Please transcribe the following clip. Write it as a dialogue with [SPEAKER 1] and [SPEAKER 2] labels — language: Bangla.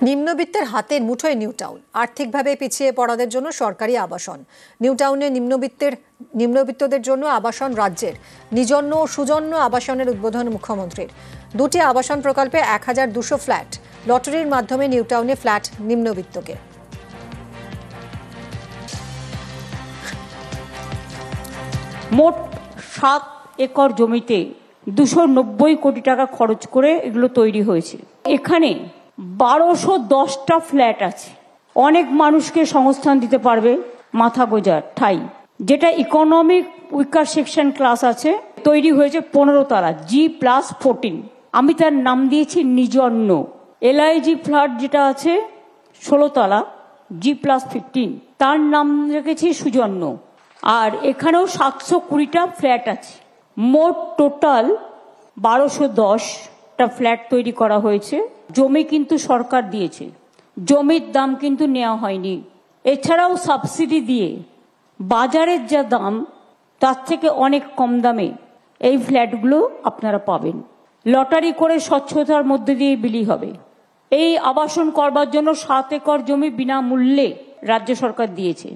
[SPEAKER 1] নিম্নবিত্তের হাতের মুঠোয় নিউ টাউন। আর্থিকভাবে পিছিয়ে পড়াদের জন্য সরকারি আবাসন। নিউ টাউনে নিম্নবিত্তদের জন্য আবাসন রাজ্যের নিজন্য ও সুজন্য আবাসনের উদ্বোধন মুখ্যমন্ত্রীর। দুটি আবাসন প্রকল্পে 1200 ফ্ল্যাট। লটারির মাধ্যমে নিউ টাউনে ফ্ল্যাট নিম্নবিত্তকে।
[SPEAKER 2] মোট 7 একর জমিতে 290 কোটি টাকা খরচ করে এগুলো তৈরি হয়েছে। এখানে 1210টা ফ্ল্যাট আছে। অনেক মানুষকে সংস্থান দিতে পারবে, মাথা গোজার ঠাই। যেটা ইকোনমিক উইকার সেকশন ক্লাস আছে, তৈরি হয়েছে 15 তলা, G+14। আমি তার নাম দিয়েছি নিজন্য। LIG ফ্ল্যাট যেটা আছে 16 তলা, G+15, তার নাম রেখেছি সুজন্য। আর এখানেও 720টা ফ্ল্যাট আছে। মোট টোটাল 1210টা ফ্ল্যাট তৈরি করা হয়েছে। জমি কিন্তু সরকার দিয়েছে, জমির দাম কিন্তু নেওয়া হয়নি। এছাড়াও সাবসিডি দিয়ে বাজারের যা দাম তার থেকে অনেক কম দামে এই ফ্ল্যাটগুলো আপনারা পাবেন। লটারি করে স্বচ্ছতার মধ্যে দিয়ে বিলি হবে। এই আবাসন করবার জন্য 7 একর জমি বিনামূল্যে রাজ্য সরকার দিয়েছে।